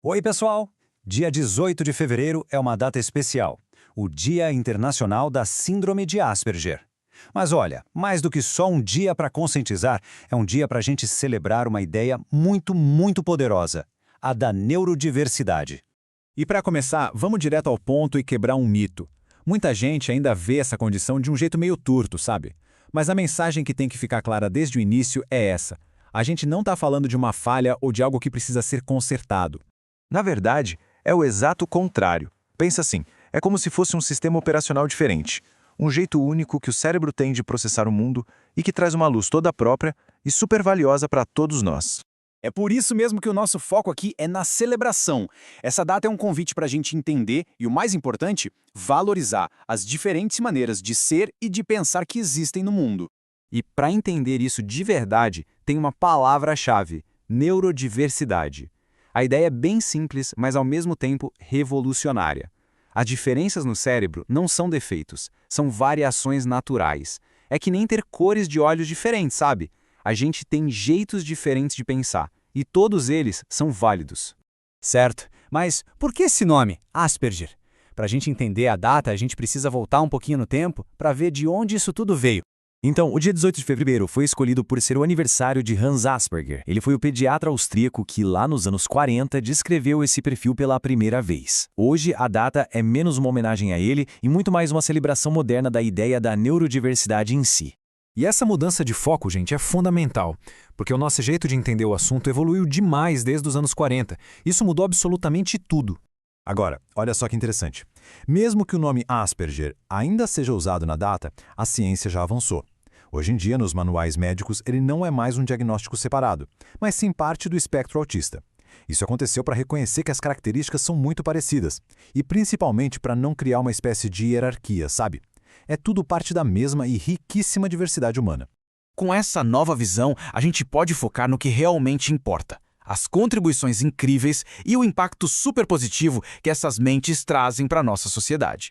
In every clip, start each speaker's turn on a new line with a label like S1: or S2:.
S1: Oi, pessoal! Dia 18 de fevereiro é uma data especial, o Dia Internacional da Síndrome de Asperger. Mas olha, mais do que só um dia para conscientizar, é um dia para a gente celebrar uma ideia muito poderosa, a da neurodiversidade.
S2: E para começar, vamos direto ao ponto e quebrar um mito. Muita gente ainda vê essa condição de um jeito meio torto, sabe? Mas a mensagem que tem que ficar clara desde o início é essa. A gente não está falando de uma falha ou de algo que precisa ser consertado.
S3: Na verdade, é o exato contrário. Pensa assim, é como se fosse um sistema operacional diferente. Um jeito único que o cérebro tem de processar o mundo e que traz uma luz toda própria e super valiosa para todos nós.
S4: É por isso mesmo que o nosso foco aqui é na celebração. Essa data é um convite para a gente entender e, o mais importante, valorizar as diferentes maneiras de ser e de pensar que existem no mundo.
S2: E para entender isso de verdade, tem uma palavra-chave: neurodiversidade. A ideia é bem simples, mas ao mesmo tempo revolucionária. As diferenças no cérebro não são defeitos, são variações naturais. É que nem ter cores de olhos diferentes, sabe? A gente tem jeitos diferentes de pensar, e todos eles são válidos.
S1: Certo, mas por que esse nome, Asperger? Para a gente entender a data, a gente precisa voltar um pouquinho no tempo para ver de onde isso tudo veio.
S3: Então, o dia 18 de fevereiro foi escolhido por ser o aniversário de Hans Asperger. Ele foi o pediatra austríaco que, lá nos anos 40, descreveu esse perfil pela primeira vez. Hoje, a data é menos uma homenagem a ele e muito mais uma celebração moderna da ideia da neurodiversidade em si.
S5: E essa mudança de foco, gente, é fundamental, porque o nosso jeito de entender o assunto evoluiu demais desde os anos 40. Isso mudou absolutamente tudo.
S6: Agora, olha só que interessante. Mesmo que o nome Asperger ainda seja usado na data, a ciência já avançou. Hoje em dia, nos manuais médicos, ele não é mais um diagnóstico separado, mas sim parte do espectro autista. Isso aconteceu para reconhecer que as características são muito parecidas, e principalmente para não criar uma espécie de hierarquia, sabe? É tudo parte da mesma e riquíssima diversidade humana.
S4: Com essa nova visão, a gente pode focar no que realmente importa: as contribuições incríveis e o impacto super positivo que essas mentes trazem para a nossa sociedade.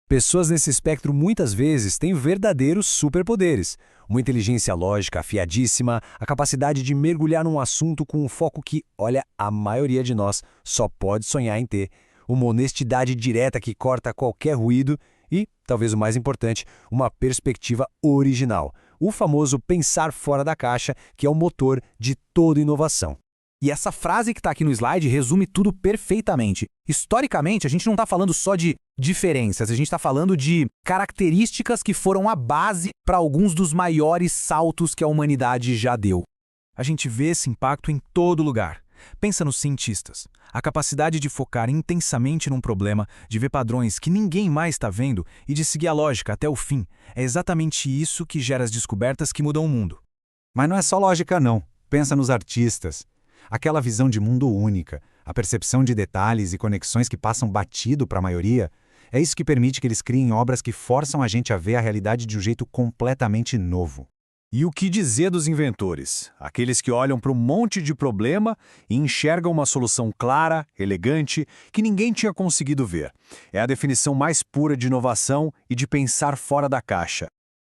S1: Pessoas nesse espectro muitas vezes têm verdadeiros superpoderes. Uma inteligência lógica afiadíssima, a capacidade de mergulhar num assunto com um foco que, olha, a maioria de nós só pode sonhar em ter. Uma honestidade direta que corta qualquer ruído e, talvez o mais importante, uma perspectiva original. O famoso pensar fora da caixa, que é o motor de toda inovação.
S5: E essa frase que está aqui no slide resume tudo perfeitamente. Historicamente, a gente não está falando só de diferenças, a gente está falando de características que foram a base para alguns dos maiores saltos que a humanidade já deu. A gente vê esse impacto em todo lugar. Pensa nos cientistas. A capacidade de focar intensamente num problema, de ver padrões que ninguém mais está vendo e de seguir a lógica até o fim, é exatamente isso que gera as descobertas que mudam o mundo.
S1: Mas não é só lógica, não. Pensa nos artistas. Aquela visão de mundo única, a percepção de detalhes e conexões que passam batido para a maioria, é isso que permite que eles criem obras que forçam a gente a ver a realidade de um jeito completamente novo.
S6: E o que dizer dos inventores? Aqueles que olham para um monte de problema e enxergam uma solução clara, elegante, que ninguém tinha conseguido ver. É a definição mais pura de inovação e de pensar fora da caixa.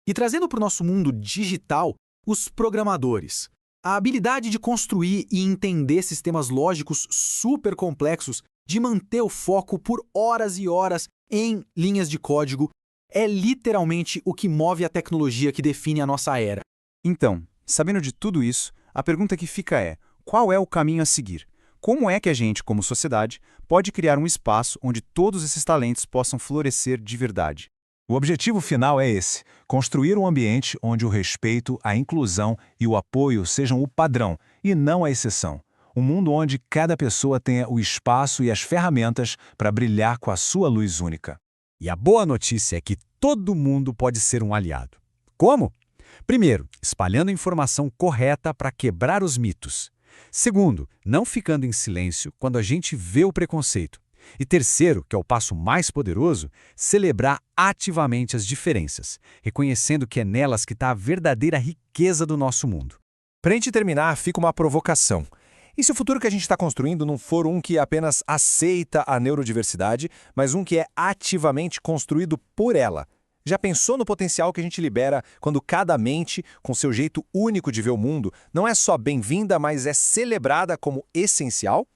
S5: E trazendo para o nosso mundo digital, os programadores. A habilidade de construir e entender sistemas lógicos super complexos, de manter o foco por horas e horas em linhas de código, é literalmente o que move a tecnologia que define a nossa era.
S2: Então, sabendo de tudo isso, a pergunta que fica é: qual é o caminho a seguir? Como é que a gente, como sociedade, pode criar um espaço onde todos esses talentos possam florescer de verdade?
S6: O objetivo final é esse: construir um ambiente onde o respeito, a inclusão e o apoio sejam o padrão e não a exceção. Um mundo onde cada pessoa tenha o espaço e as ferramentas para brilhar com a sua luz única.
S1: E a boa notícia é que todo mundo pode ser um aliado. Como? Primeiro, espalhando a informação correta para quebrar os mitos. Segundo, não ficando em silêncio quando a gente vê o preconceito. E terceiro, que é o passo mais poderoso, celebrar ativamente as diferenças, reconhecendo que é nelas que está a verdadeira riqueza do nosso mundo.
S6: Para a gente terminar, fica uma provocação. E se o futuro que a gente está construindo não for um que apenas aceita a neurodiversidade, mas um que é ativamente construído por ela? Já pensou no potencial que a gente libera quando cada mente, com seu jeito único de ver o mundo, não é só bem-vinda, mas é celebrada como essencial?